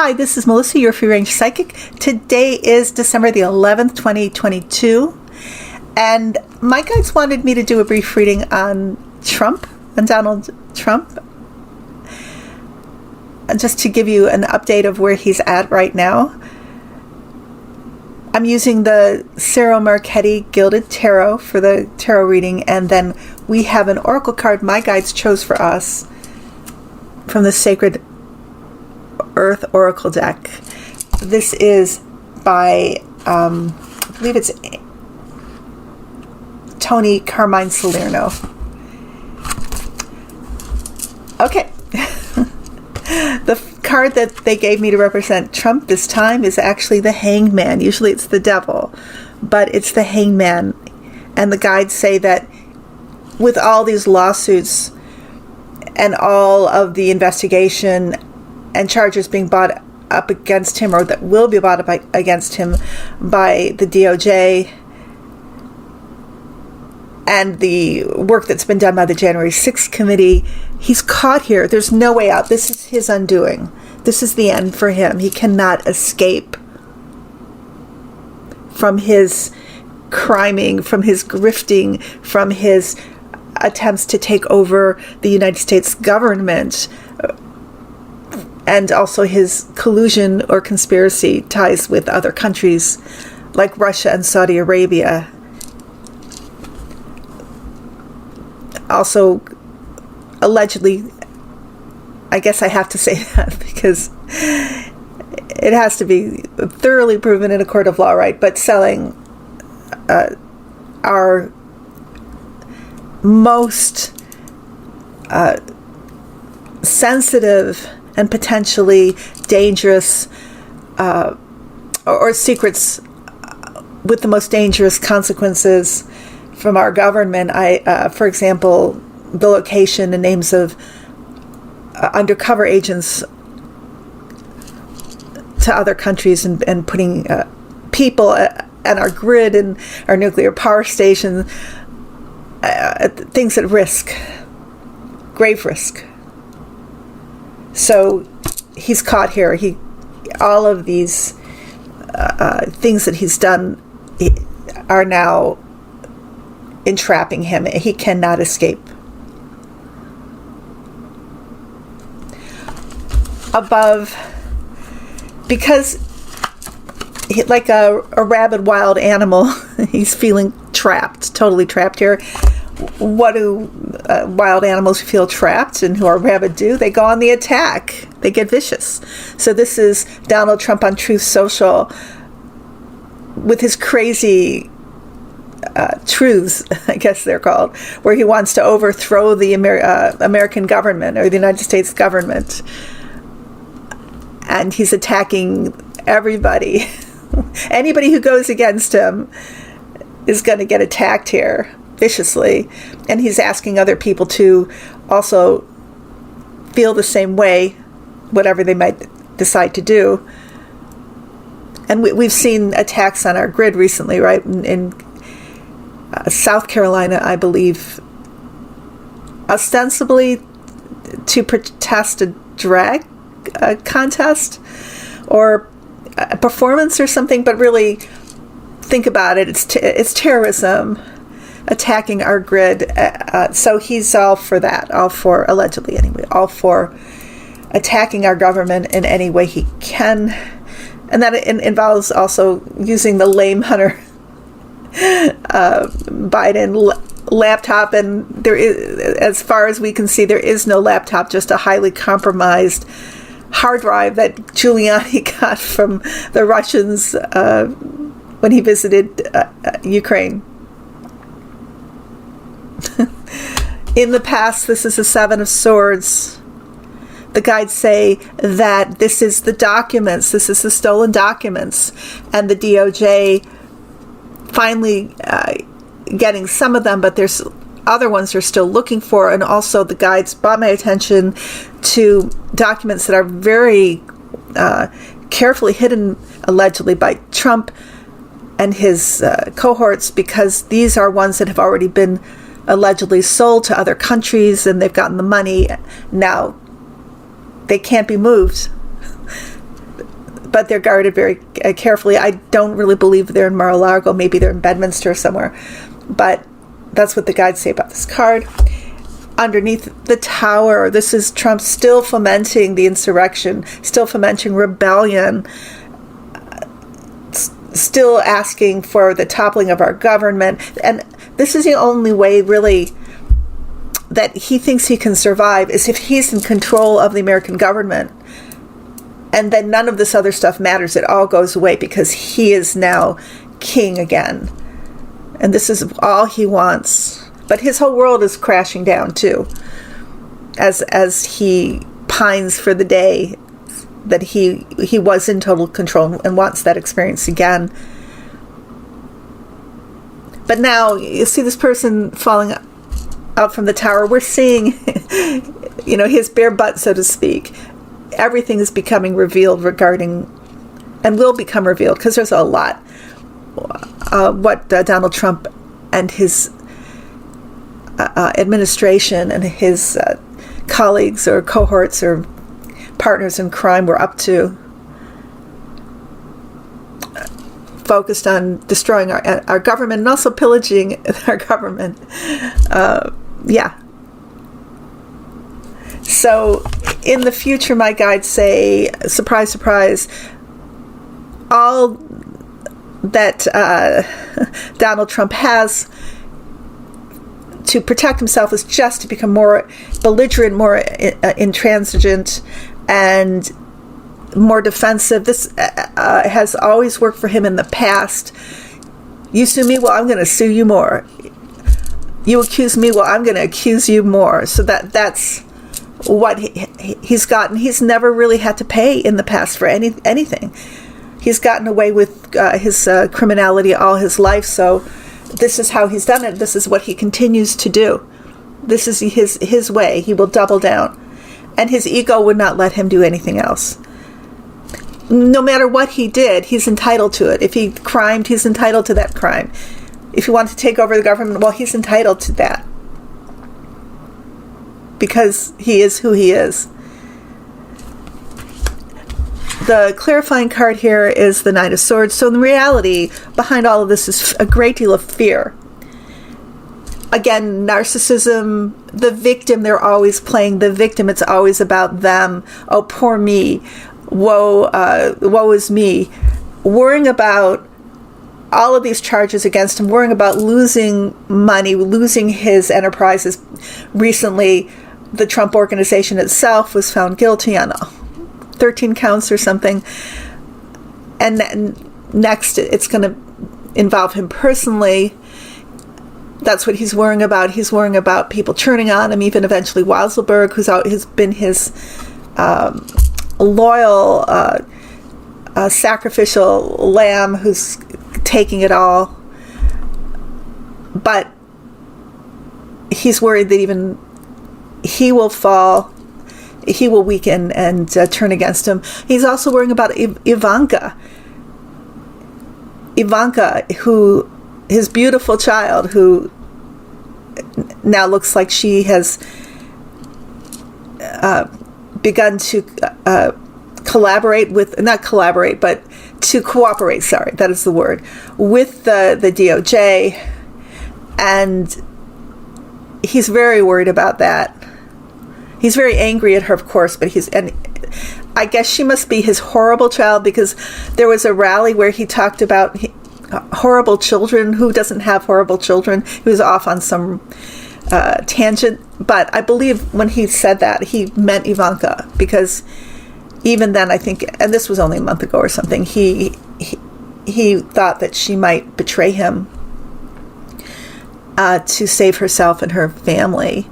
Hi, this is Melissa, your free range psychic. Today is December the 11th, 2022. And my guides wanted me to do a brief reading on Trump, on Donald Trump. And just to give you an update of where he's at right now. I'm using the Ciro Marchetti Gilded Tarot for the tarot reading. And then we have an oracle card my guides chose for us from the Sacred Earth Oracle deck. This is by, I believe it's Toni Carmine Salerno. Okay. The card that they gave me to represent Trump this time is actually the Hanged Man. Usually it's the devil, but it's the Hanged Man. And the guides say that with all these lawsuits and all of the investigation and charges being brought up against him, or that will be brought up against him by the DOJ, and the work that's been done by the January 6th committee, he's caught here. There's no way out. This is his undoing. This is the end for him. He cannot escape from his criming, from his grifting, from his attempts to take over the United States government, and also his collusion or conspiracy ties with other countries like Russia and Saudi Arabia. Also, allegedly, I guess I have to say that because it has to be thoroughly proven in a court of law, right? But selling our most sensitive and potentially dangerous or secrets with the most dangerous consequences from our government. For example, the location and names of undercover agents to other countries, and putting people at our grid and our nuclear power station, things at risk, grave risk. So he's caught here. All of these things that he's done are now entrapping him. He cannot escape. Above, because like a rabid wild animal, he's feeling trapped, totally trapped here. What do wild animals who feel trapped and who are rabid do? They go on the attack. They get vicious. So this is Donald Trump on Truth Social with his crazy truths, I guess they're called, where he wants to overthrow the American government or the United States government. And he's attacking everybody. Anybody who goes against him is going to get attacked here viciously. And he's asking other people to also feel the same way, whatever they might decide to do. And we've seen attacks on our grid recently, right? In South Carolina, I believe, ostensibly to protest a drag contest or a performance or something, but really think about it, it's terrorism attacking our grid. So he's all for that, all for, allegedly anyway, all for attacking our government in any way he can. And that involves also using the lame Hunter Biden laptop, and there is, as far as we can see, there is no laptop, just a highly compromised hard drive that Giuliani got from the Russians when he visited Ukraine. In the past, this is the Seven of Swords. The guides say that this is the documents, this is the stolen documents, and the DOJ finally getting some of them, but there's other ones they're still looking for. And also the guides brought my attention to documents that are very carefully hidden, allegedly, by Trump and his cohorts, because these are ones that have already been allegedly sold to other countries, and they've gotten the money. Now they can't be moved. but they're guarded very carefully. I don't really believe they're in Mar-a-Lago. Maybe they're in Bedminster somewhere. But that's what the guides say about this card. Underneath the tower, this is Trump still fomenting the insurrection, still fomenting rebellion, still asking for the toppling of our government. And this is the only way, really, that he thinks he can survive, is if he's in control of the American government. And then none of this other stuff matters. It all goes away because he is now king again. And this is all he wants. But his whole world is crashing down too, as he pines for the day that he was in total control and wants that experience again. But now you see this person falling out from the tower. We're seeing, his bare butt, so to speak. Everything is becoming revealed regarding, and will become revealed, because there's a lot. What Donald Trump and his administration and his colleagues or cohorts or partners in crime were up to, focused on destroying our government and also pillaging our government. So in the future, my guides say, surprise, surprise, all that Donald Trump has to protect himself is just to become more belligerent, more intransigent, and more defensive. This has always worked for him in the past. You sue me, well, I'm going to sue you more. You accuse me, well, I'm going to accuse you more. So that's what he's gotten. He's never really had to pay in the past for anything. He's gotten away with his criminality all his life, so this is how he's done it. This is what he continues to do. This is his way. He will double down. And his ego would not let him do anything else. No matter what he did, he's entitled to it. If he crimed, he's entitled to that crime. If he wanted to take over the government, well, he's entitled to that. Because he is who he is. The clarifying card here is the Knight of Swords. So in reality, behind all of this is a great deal of fear. Again, narcissism, the victim, they're always playing the victim. It's always about them. Oh, poor me. Woe is me. Worrying about all of these charges against him, worrying about losing money, losing his enterprises. Recently, the Trump organization itself was found guilty on 13 counts or something. And next, it's going to involve him personally. That's what he's worrying about. He's worrying about people turning on him, even eventually Weisselberg, who's been his loyal, sacrificial lamb who's taking it all. But he's worried that even he will fall, he will weaken and turn against him. He's also worrying about Ivanka, who, his beautiful child, who now looks like she has begun to cooperate, sorry, that is the word, with the DOJ, and he's very worried about that. He's very angry at her, of course, but and I guess she must be his horrible child, because there was a rally where he talked about horrible children. Who doesn't have horrible children? He was off on some tangent, but I believe when he said that, he meant Ivanka, because even then, I think, and this was only a month ago or something, he thought that she might betray him to save herself and her family.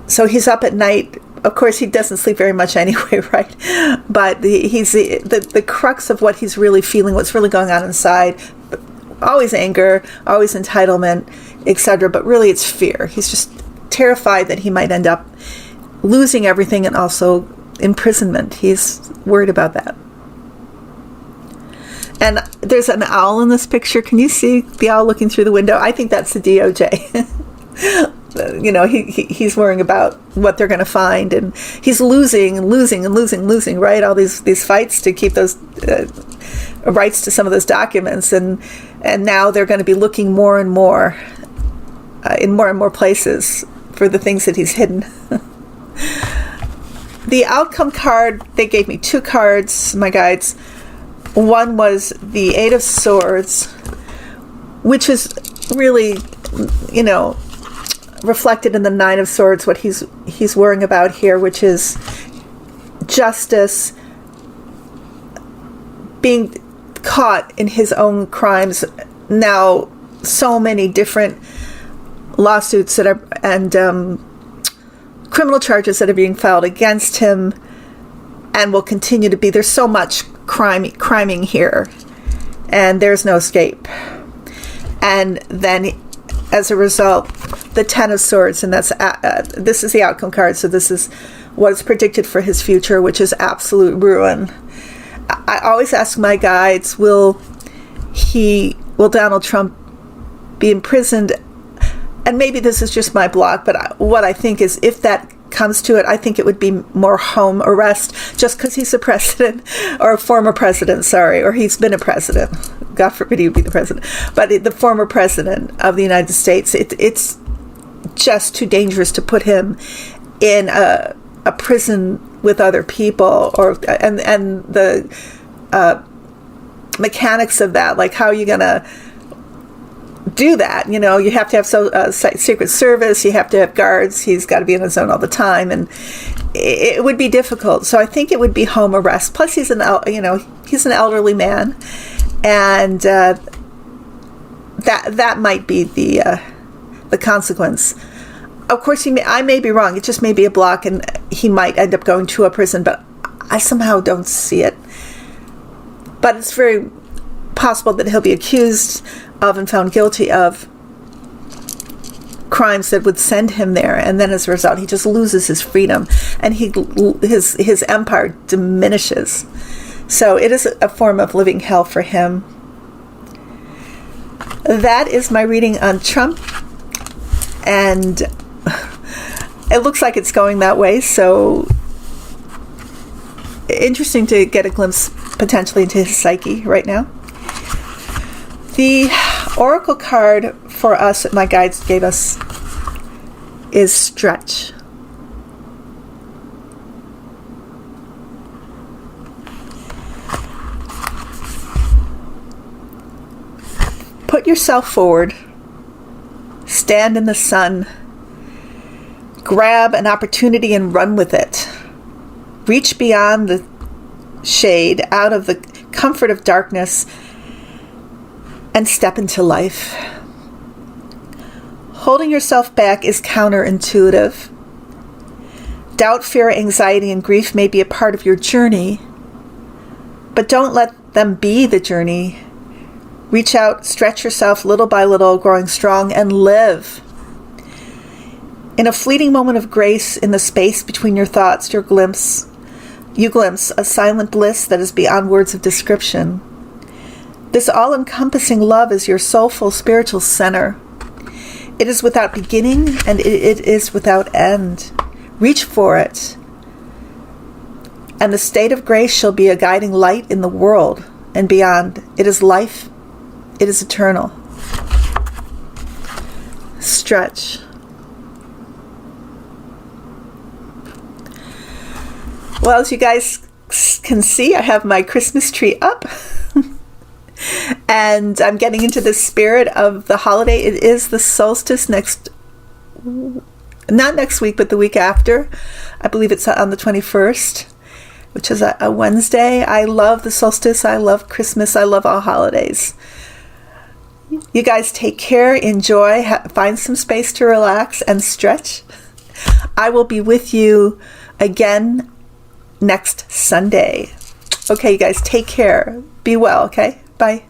So he's up at night. Of course, he doesn't sleep very much anyway, right? But he's the crux of what he's really feeling, what's really going on inside. Always anger, always entitlement, etc. But really, it's fear. He's just terrified that he might end up losing everything, and also imprisonment. He's worried about that. And there's an owl in this picture. Can you see the owl looking through the window? I think that's the DOJ. he's worrying about what they're going to find, and he's losing, right? All these fights to keep those rights to some of those documents, and now they're going to be looking more and more in more and more places for the things that he's hidden. The outcome card, they gave me 2 cards, my guides. One was the 8 of Swords, which is really, reflected in the 9 of Swords, what he's worrying about here, which is justice, being caught in his own crimes. Now, so many different lawsuits that are, and criminal charges that are being filed against him, and will continue to be. There's so much criming here, and there's no escape. And then, as a result, the 10 of Swords, and that's this is the outcome card. So this is what's predicted for his future, which is absolute ruin. I always ask my guides, will Donald Trump be imprisoned? And maybe this is just my block, but what I think is, if that comes to it, I think it would be more home arrest, just because he's a president, or a former president, sorry, or he's been a president. God forbid he would be the president. But the former president of the United States, it's just too dangerous to put him in a prison with other people, and the mechanics of that, like how are you going to do that? You have to have Secret Service, you have to have guards, he's got to be in his zone all the time, and it would be difficult. So I think it would be home arrest. Plus he's an elderly man, and that might be the consequence. Of course, I may be wrong. It just may be a block, and he might end up going to a prison, but I somehow don't see it. But it's very possible that he'll be accused of and found guilty of crimes that would send him there, and then as a result he just loses his freedom, and his empire diminishes. So it is a form of living hell for him. That is my reading on Trump, and it looks like it's going that way. So interesting to get a glimpse potentially into his psyche right now. The oracle card for us that my guides gave us is Stretch. Put yourself forward. Stand in the sun. Grab an opportunity and run with it. Reach beyond the shade, out of the comfort of darkness, and step into life. Holding yourself back is counterintuitive. Doubt, fear, anxiety, and grief may be a part of your journey, but don't let them be the journey. Reach out, stretch yourself little by little, growing strong, and live. In a fleeting moment of grace, in the space between your thoughts, you glimpse a silent bliss that is beyond words of description. This all-encompassing love is your soulful spiritual center. It is without beginning, and it is without end. Reach for it, and the state of grace shall be a guiding light in the world and beyond. It is life. It is eternal. Stretch. Well, as you guys can see, I have my Christmas tree up. And I'm getting into the spirit of the holiday. It is the solstice not next week, but the week after. I believe it's on the 21st, which is a Wednesday. I love the solstice. I love Christmas. I love all holidays. You guys take care, enjoy, find some space to relax and stretch. I will be with you again next Sunday. Okay, you guys, take care. Be well, okay? Bye.